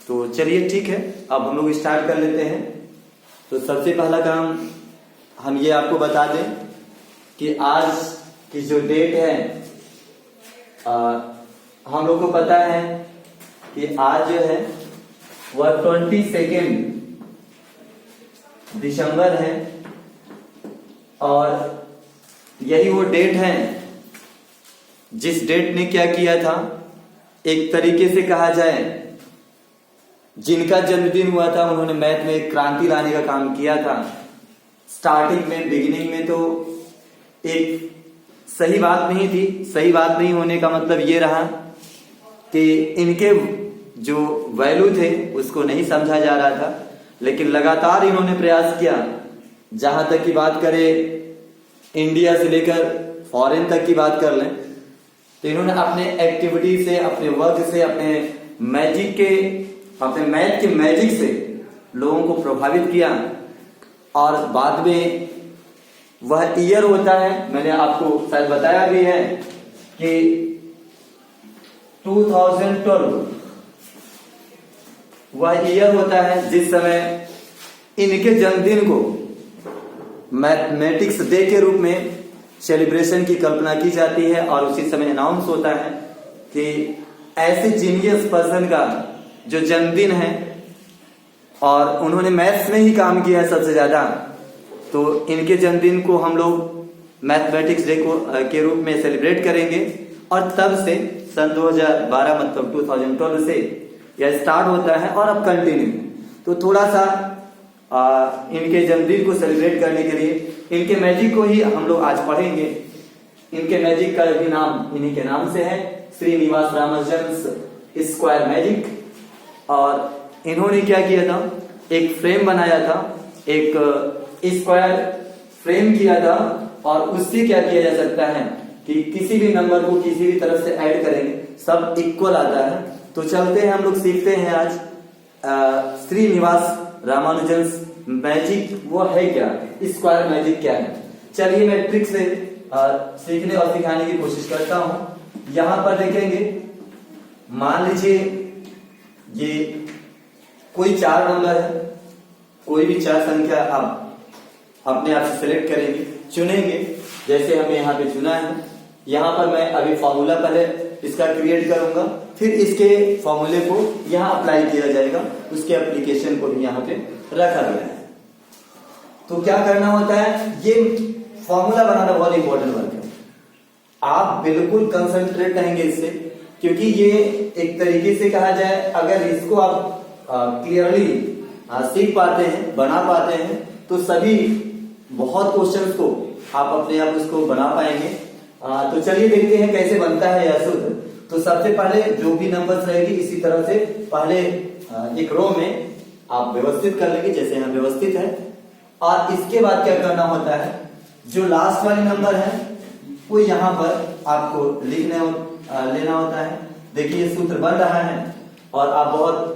तो चलिए ठीक है, अब हम लोग स्टार्ट कर लेते हैं। तो सबसे पहला काम हम ये आपको बता दें कि आज की जो डेट है, हम लोग को पता है कि आज जो है वह 22 दिसंबर है और यही वो डेट है जिस डेट ने क्या किया था, एक तरीके से कहा जाए जिनका जन्मदिन हुआ था उन्होंने मैथ में एक क्रांति लाने का काम किया था। स्टार्टिंग में बिगिनिंग में तो एक सही बात नहीं थी। सही बात नहीं होने का मतलब ये रहा कि इनके जो वैल्यू थे उसको नहीं समझा जा रहा था, लेकिन लगातार इन्होंने प्रयास किया। जहां तक की बात करें इंडिया से लेकर फॉरेन तक की बात कर लें तो इन्होंने अपने एक्टिविटी से, अपने वर्क से, अपने मैथ के मैजिक से लोगों को प्रभावित किया। और बाद में वह ईयर होता है, मैंने आपको शायद बताया भी है कि 2012 वह ईयर होता है जिस समय इनके जन्मदिन को मैथमेटिक्स डे के रूप में सेलिब्रेशन की कल्पना की जाती है। और उसी समय अनाउंस होता है कि ऐसे जीनियस पर्सन का जो जन्मदिन है और उन्होंने मैथ्स में ही काम किया है सबसे ज्यादा, तो इनके जन्मदिन को हम लोग मैथमेटिक्स डे को के रूप में सेलिब्रेट करेंगे। और तब से सन 2012 मतलब 2012 से यह स्टार्ट होता है और अब कंटिन्यू। तो थोड़ा सा इनके जन्मदिन को सेलिब्रेट करने के लिए इनके मैजिक को ही हम लोग आज पढ़ेंगे। इनके मैजिक का भी नाम इन्हीं के नाम से है, श्रीनिवास रामानुजन स्क्वायर मैजिक। और इन्होंने क्या किया था, एक फ्रेम बनाया था, एक स्क्वायर फ्रेम किया था और उससे क्या किया जा सकता है कि किसी भी नंबर को किसी भी तरफ से ऐड करेंगे सब इक्वल आता है। तो चलते हैं हम लोग सीखते हैं आज श्रीनिवास रामानुजन मैजिक वो है क्या, स्क्वायर मैजिक क्या है। चलिए मैं ट्रिक से सीखने और सिखाने की कोशिश करता हूं। यहां पर देखेंगे, मान लीजिए ये कोई 4 नंबर है, कोई भी 4 संख्या आप अपने आप से सिलेक्ट करेंगे, चुनेंगे। जैसे हमने यहाँ पे चुना है, यहाँ पर मैं अभी फॉर्मूला पहले इसका क्रिएट करूंगा, फिर इसके फॉर्मूले को यहाँ अप्लाई किया जाएगा, उसके एप्लीकेशन को भी यहाँ पे रखा गया है। तो क्या करना होता है, ये फॉर्मूला बनाना बहुत इंपॉर्टेंट वर्क है। आप बिल्कुल कंसंट्रेट रहेंगे इससे, क्योंकि ये एक तरीके से कहा जाए अगर इसको आप क्लियरली सीख पाते हैं, बना पाते हैं, तो सभी बहुत क्वेश्चंस को आप अपने आप उसको बना पाएंगे। तो चलिए देखते हैं कैसे बनता है यह सूत्र। तो सबसे पहले जो भी नंबर्स रहेगी इसी तरह से पहले एक रो में आप व्यवस्थित कर लेंगे, जैसे यहाँ व्यवस्थित है। और इसके बाद क्या करना होता है, जो लास्ट वाले नंबर है वो यहाँ पर आपको लेना होता है। देखिए ये सूत्र बन रहा है और आप बहुत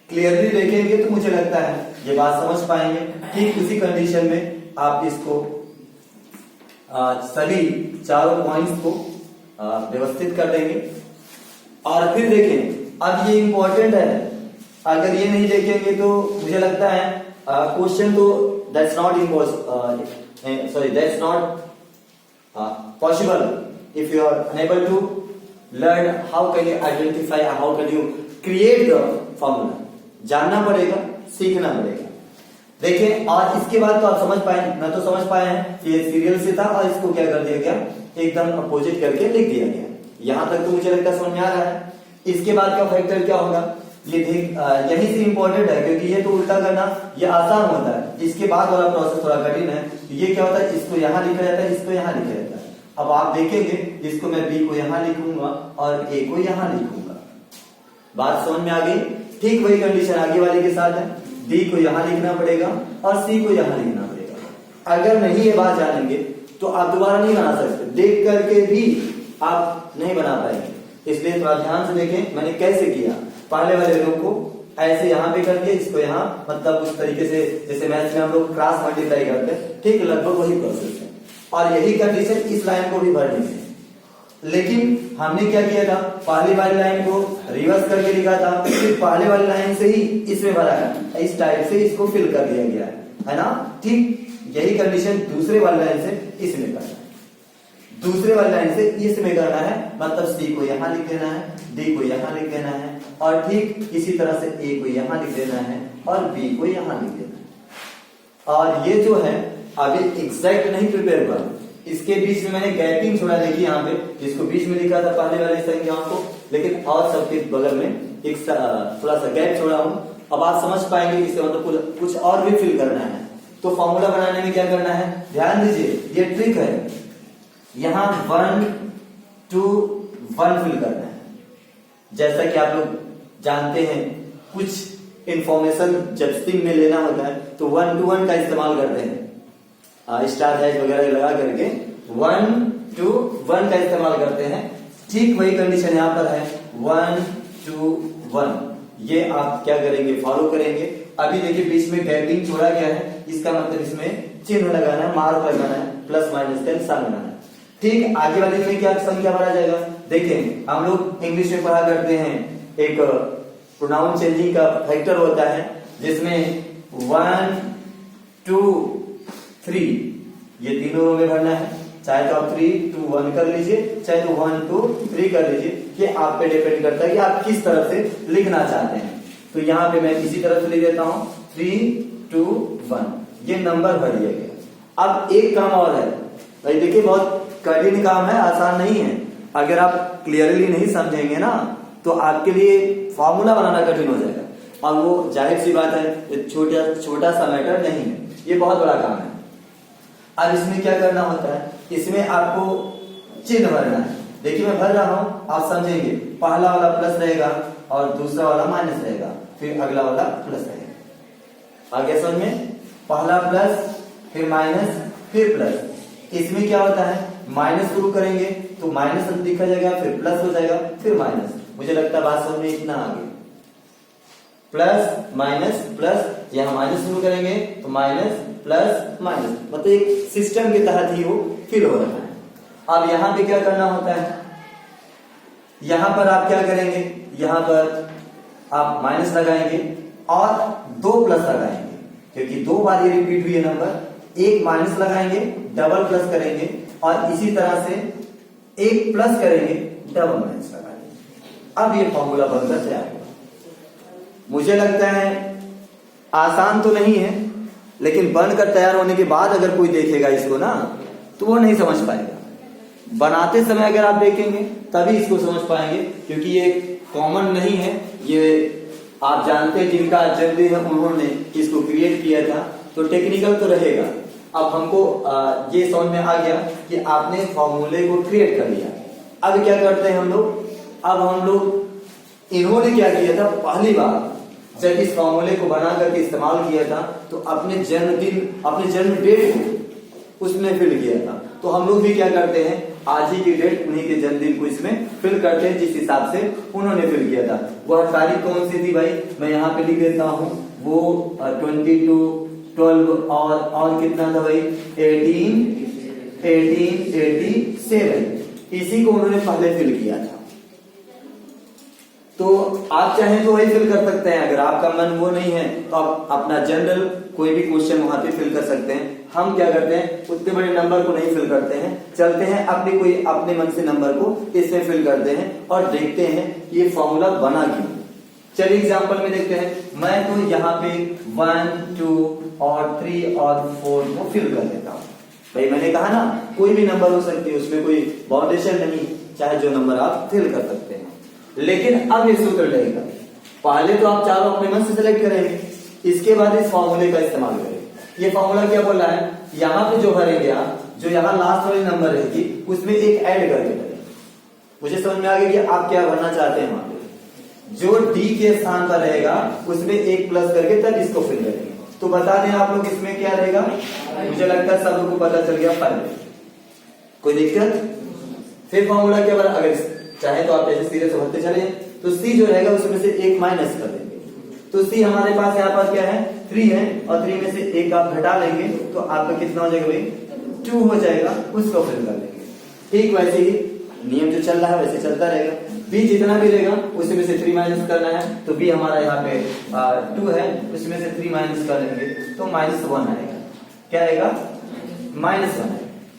क्लियरली देखेंगे तो मुझे लगता है ये बात समझ पाएंगे। ठीक उसी कंडीशन में आप इसको सभी चारों पॉइंट्स को व्यवस्थित कर देंगे। और फिर देखें, अब ये इंपॉर्टेंट है, अगर ये नहीं देखेंगे तो मुझे लगता है क्वेश्चन तो that's not possible if you are unable to learn how can you identify, how can you create the formula. जानना पड़ेगा, सीखना पड़ेगा। देखें, और इसके बाद तो आप समझ पाए ना, तो समझ पाए हैं कि ये सीरियल से था और इसको क्या कर दिया गया, एकदम अपोजिट करके लिख दिया गया। यहां तक तो मुझे लगता है समझ में आ रहा है। इसके बाद का फैक्टर क्या होगा, ये देख यही से इंपॉर्टेंट है, क्योंकि ये तो उल्टा करना ये आसान होता है, इसके बाद वाला प्रोसेस थोड़ा कठिन है। ये क्या होता है, इसको यहाँ लिखा जाता है, इसको यहाँ लिखा जाता है। अब आप देखेंगे, इसको मैं बी को यहाँ लिखूंगा और ए को यहाँ लिखूंगा। बात समझ में आ गई। ठीक वही कंडीशन आगे वाले के साथ है, डी को यहाँ लिखना पड़ेगा और सी को यहाँ लिखना पड़ेगा। अगर नहीं ये बात जानेंगे तो आप दोबारा नहीं बना सकते, देख करके भी आप नहीं बना पाएंगे। इसलिए थोड़ा ध्यान से देखें मैंने कैसे किया। पहले वाले रो को ऐसे यहाँ पे कर दिया, इसको यहाँ, मतलब उस तरीके से जैसे मैथ्स में हम लोग क्रॉस मल्टीप्लाई करते हैं, ठीक लगभग वही प्रोसेस है। और यही कंडीशन इस लाइन को भी भरनी है। लेकिन हमने क्या किया था, पहली वाली लाइन को रिवर्स करके लिखा था, फिर पहले वाली लाइन से ही इसमें भरा है, इस टाइप से इसको फिल कर दिया गया है ना। ठीक यही कंडीशन दूसरे वाली लाइन से इसमें करना है, दूसरे वाली लाइन से इसमें करना है, मतलब सी को यहां लिख देना है, डी को यहां लिख देना है, और ठीक इसी तरह से ए को यहां लिख देना है और बी को यहां लिख देना है। और ये जो है अभी एग्जैक्ट नहीं प्रिपेयर हुआ, इसके बीच में मैंने गैपिंग छोड़ा, देखिए यहाँ पे जिसको बीच में लिखा था पहले वाले संख्याओं को, लेकिन और सबके बगल में एक थोड़ा सा गैप छोड़ा हूं। अब आप समझ पाएंगे इसका मतलब कुछ और भी फिल करना है। तो फॉर्मूला बनाने में क्या करना है, ध्यान दीजिए, ये ट्रिक है, यहां 1 2 1 फिल करना है। जैसा कि आप लोग जानते हैं, कुछ इंफॉर्मेशन जब स्ट्रिंग में लेना होता है तो 1 to 1 का इस्तेमाल करते हैं, स्टार हैश वगैरह लगा करके 1 to 1 का इस्तेमाल करते हैं। ठीक वही कंडीशन यहां पर है, 1 to 1, ये आप क्या करेंगे, फॉलो करेंगे। अभी देखिए बीच में गैपिंग छोड़ा गया है, इसका मतलब इसमें चिन्ह लगाना है, मार्क लगाना है, प्लस माइनस का निशान लगाना है। ठीक आगे वाले में क्या संख्या भरा जाएगा, देखिए हम लोग इंग्लिश में पढ़ा करते हैं, एक प्रोनाउन चेंजिंग का फैक्टर होता है जिसमें 1 2 3 ये तीनों रो में भरना है। चाहे तो आप 3 2 1 कर लीजिए, चाहे तो 1 2 3 कर लीजिए, ये आप पे डिपेंड करता है कि आप किस तरफ से लिखना चाहते हैं। तो यहाँ पे मैं इसी तरफ से लिख देता हूं 3 2 1, ये नंबर भर दिया गया। अब एक काम और है भाई, देखिए बहुत कठिन काम है, आसान नहीं है। अगर आप क्लियरली नहीं समझेंगे ना तो आपके लिए फॉर्मूला बनाना कठिन हो जाएगा, और वो जाहिर सी बात है छोटा सा मैटर नहीं है, ये बहुत बड़ा काम है। अब इसमें क्या करना होता है, इसमें आपको चिन्ह भरना है। देखिए मैं भर रहा हूं, आप समझेंगे, पहला वाला प्लस रहेगा और दूसरा वाला माइनस रहेगा, फिर अगला वाला प्लस रहेगा। आगे समझ में, पहला प्लस फिर माइनस फिर प्लस। इसमें क्या होता है, माइनस शुरू करेंगे तो माइनस लिखा जाएगा, फिर प्लस हो जाएगा, फिर माइनस। मुझे लगता है बात समझ में इतना आगे, प्लस माइनस प्लस, यहां माइनस शुरू करेंगे तो माइनस प्लस माइनस, मतलब एक सिस्टम के तहत ही वो फिल हो रहा है। अब यहां पे क्या करना होता है, यहां पर आप क्या करेंगे, यहां पर आप माइनस लगाएंगे और 2 प्लस लगाएंगे, क्योंकि 2 बार ये रिपीट हुई है नंबर, एक माइनस लगाएंगे, डबल प्लस करेंगे, और इसी तरह से एक प्लस करेंगे, डबल माइनस लगाएंगे। अब ये फॉर्मूला बनकर तैयार होगा। मुझे लगता है आसान तो नहीं है, लेकिन बनकर तैयार होने के बाद अगर कोई देखेगा इसको ना तो वो नहीं समझ पाएगा। बनाते समय अगर आप देखेंगे तभी इसको समझ पाएंगे, क्योंकि ये कॉमन नहीं है, ये आप जानते हैं जिनका जल्दी है उन्होंने इसको क्रिएट किया था, तो टेक्निकल तो रहेगा। अब हमको ये समझ में आ गया कि आपने फॉर्मूले को क्रिएट कर लिया। अब क्या करते हैं हम लोग, अब हम लोग इन्होंने क्या किया था, पहली बार जब इस फॉर्मूले को बना करके इस्तेमाल किया था तो अपने जन्मदिन, अपने जन्म डेट को उसमें फिल किया था। तो हम लोग भी क्या करते हैं, आज ही की डेट उन्हीं के जन्मदिन को इसमें फिल करते हैं जिस हिसाब से उन्होंने फिल किया था। वह तारीख कौन सी थी भाई, मैं यहाँ पे लिख देता हूँ, वो 22 12 और कितना था भाई, 1887, इसी को उन्होंने पहले फिल किया था। तो आप चाहें तो वही फिल कर सकते हैं, अगर आपका मन वो नहीं है तो आप अपना जनरल कोई भी क्वेश्चन वहां पे फिल कर सकते हैं। हम क्या करते हैं, उतने बड़े नंबर को नहीं फिल करते हैं, चलते हैं अपने मन से नंबर को इसमें फिल करते हैं और देखते हैं ये फॉर्मूला बना क्यों। चलिए एग्जांपल में देखते हैं। मैं तो यहाँ पे 1 2 और 3 और 4 को फिल कर देता हूँ। भाई मैंने कहा ना कोई भी नंबर हो सकती है, उसमें कोई बाउंडेशन नहीं, चाहे जो नंबर आप फिल कर सकते हैं। लेकिन अब ये सूत्र रहेगा, पहले तो आप चारों अपने मन से सिलेक्ट करेंगे, इसके बाद इस फॉर्मूले का इस्तेमाल करेंगे। ये फॉर्मूला क्या बोल रहा है, यहाँ पे जो भरेंगे आप, जो यहाँ लास्ट वाली नंबर रहेगी उसमें एक ऐड करके करेंगे। मुझे समझ में आ गया कि आप क्या भरना चाहते हैं। वहां पे जो डी के स्थान पर रहेगा उसमें एक प्लस करके तब इसको फिल करेंगे। तो बता दें आप लोग इसमें क्या रहेगा, मुझे लगता है सब लोग को पता चल गया, 5। कोई दिक्कत। फिर फॉर्मूला क्या बना, अगर चाहे तो आप ऐसे सीधे से भरते चले, तो सी जो रहेगा उसमें से एक माइनस कर देंगे। तो सी हमारे पास यहाँ पर क्या है, 3 है, और 3 में से एक आप घटा लेंगे तो आपका कितना हो जाएगा भाई, 2 हो जाएगा, उसको फिल कर लेंगे। ठीक वैसे ही नियम जो चल रहा है वैसे चलता रहेगा। b जितना भी रहेगा उसमें से 3 माइनस करना है, तो b हमारा यहाँ पे 2 है, उसमें से 3 माइनस कर लेंगे तो -1 आएगा। क्या आएगा? -1 आएगा,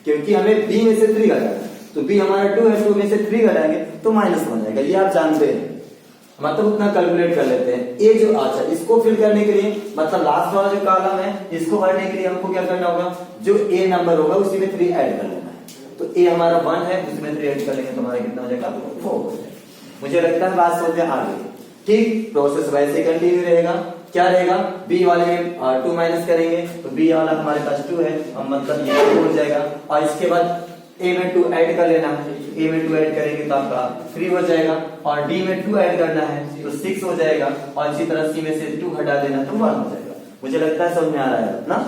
क्योंकि हमें b में से 3 घटाना है, तो b हमारा 2 है, 2 में से 3 घटाएंगे तो -1 आएगा। ये आप जानते हैं, मतलब उतना कैलकुलेट कर लेते हैं। ये जो अच्छा इसको फिल करने के लिए, मतलब लास्ट वाला जो कॉलम है इसको भरने के लिए हमको क्या करना होगा, जो a नंबर होगा उसी में 3 ऐड कर लेना है। तो a हमारा 1 है, उसमें 3 ऐड कर लेंगे तो हमारा कितना हो जाएगा? 4 हो जाएगा। मुझे लगता है बात समझ में आ गई। ठीक, प्रोसेस वैसे कंटिन्यू रहेगा। क्या रहेगा? b वाले में 2 माइनस करेंगे तो b वाला हमारे पास 2 है, अब मतलब ये 2 हो जाएगा। और इसके बाद a में 2 ऐड कर लेना है, a में 2 ऐड करेंगे तो आपका 3 हो जाएगा, और d में 2 ऐड करना है तो 6 हो जाएगा, और इसी तरह c में से 2 हटा देना तो 1 हो जाएगा। मुझे लगता है समझ में आ रहा है ना।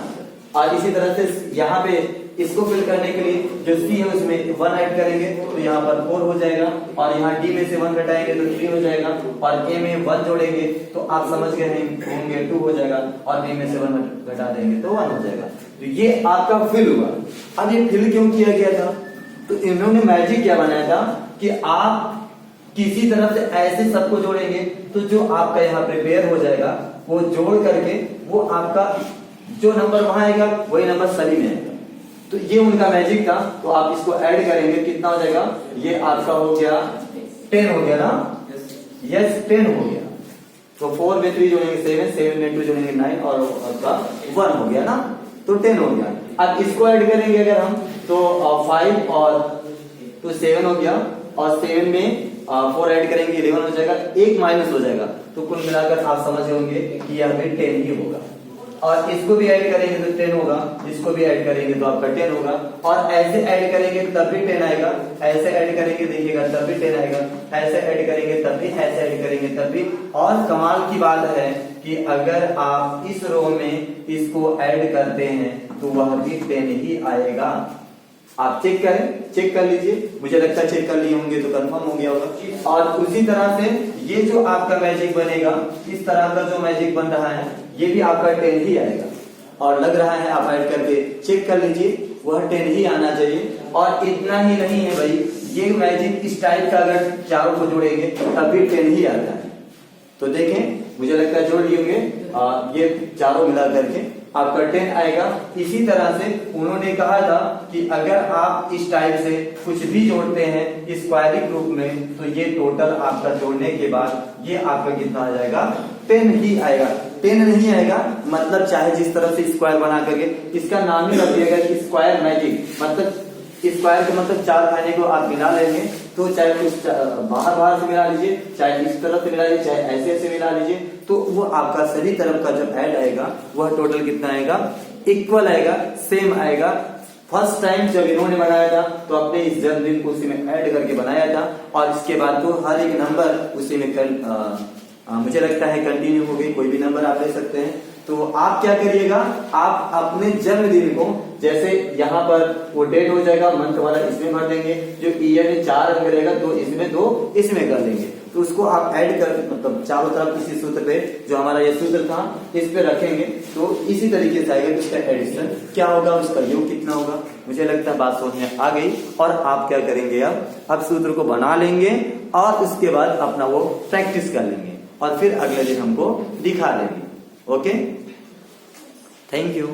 और इसी तरह से यहाँ पे इसको फिल करने के लिए जो c है उसमें 1 ऐड करेंगे तो यहाँ पर 4 हो जाएगा, और यहाँ d में से 1 घटाएंगे तो 3 हो जाएगा, और a में 1 जोड़ेंगे तो आप समझ गए होंगे 2 हो जाएगा, और b में से 1 घटा देंगे तो 1 हो जाएगा। तो ये आपका फिल हुआ। अब ये फिल क्यों किया गया था? तो इन्होंने मैजिक क्या बनाया था कि आप किसी तरह से ऐसे सबको जोड़ेंगे तो जो आपका यहाँ प्रिपेयर हो जाएगा वो जोड़ करके वो आपका जो नंबर वहां आएगा वही नंबर सभी में आएगा। तो ये उनका मैजिक था। तो आप इसको ऐड करेंगे, कितना हो जाएगा? ये आपका हो गया 10 हो गया ना? यस 10 हो गया। तो 4 में 3 जोड़ेंगे 7, 7 में 2 जोड़ेंगे 9, और आपका 1 हो गया ना, तो 10 हो गया। अब इसको ऐड करेंगे अगर हम तो 5 और 2 7 हो गया, और 7 में 4 ऐड करेंगे 11 हो जाएगा, 1 माइनस हो जाएगा। तो कुल मिलाकर आप समझ होंगे कि यह भी 10 ही होगा। और इसको भी ऐड करेंगे तो 10 होगा, इसको भी ऐड करेंगे तो आपका 10 होगा, और ऐसे ऐड करेंगे तब भी 10 आएगा, ऐसे ऐड करेंगे देखिएगा तब भी 10 आएगा, ऐसे ऐड करेंगे तब भी, ऐसे ऐड करेंगे तब भी। और कमाल की बात है कि अगर आप इस रो में इसको ऐड करते हैं तो वह भी 10 ही आएगा। आप चेक करें, चेक कर लीजिए, मुझे लगता है चेक कर लिए होंगे तो कंफर्म हो गया होगा। और उसी तरह से ये जो आपका मैजिक बनेगा, इस तरह का जो मैजिक बन रहा है ये भी आपका 10 ही आएगा। और लग रहा है आप ऐड करके चेक कर लीजिए, वह 10 ही आना चाहिए। और इतना ही नहीं है भाई, ये मैजिक इस टाइप का अगर चारों को जोड़ेंगे तब भी 10 ही आता है। तो देखें, मुझे लगता है जोड़ लिए होंगे ये चारों मिला करके आपका 10 आएगा। इसी तरह से उन्होंने कहा था कि अगर आप इस टाइप से कुछ भी जोड़ते हैं स्क्वायरिंग ग्रुप में तो ये टोटल आपका जोड़ने के बाद ये आपका कितना आ जाएगा? 10 ही आएगा। 10 नहीं आएगा मतलब चाहे जिस तरह से स्क्वायर बना करके, इसका नाम ही रख दिएगा कि स्क्वायर मैजिक। मतलब स्क्वायर का मतलब 4 खाने को आप मिला लेंगे, तो चाहे कुछ बाहर से मिला लीजिए, चाहे इस तरफ से मिला लीजिए, चाहे ऐसे मिला लीजिए, तो वो आपका सभी तरफ का जब ऐड आएगा वह टोटल कितना आएगा? इक्वल आएगा, सेम आएगा। फर्स्ट टाइम जब इन्होंने बनाया था तो अपने इस जन्मदिन को उसी में ऐड करके बनाया था, और इसके बाद तो हर एक नंबर उसी में मुझे लगता है कंटिन्यू हो गई। कोई भी नंबर आप ले सकते हैं। तो आप क्या करिएगा, आप अपने जन्मदिन को जैसे यहाँ पर वो डेट हो जाएगा, मंथ वाला इसमें भर देंगे, जो ईयर में 4 अंक रहेगा 2 इसमें 2 इसमें कर देंगे। तो उसको आप ऐड कर मतलब चारों तरफ इसी सूत्र पे, जो हमारा ये सूत्र था इस पे रखेंगे, तो इसी तरीके से आएगा। उसका एडिशन क्या होगा, उसका योग कितना होगा। मुझे लगता है बात समझ में आ गई। और आप क्या करेंगे, अब सूत्र को बना लेंगे और उसके बाद अपना वो प्रैक्टिस कर लेंगे, और फिर अगले दिन हमको दिखा देंगे। Okay, thank you.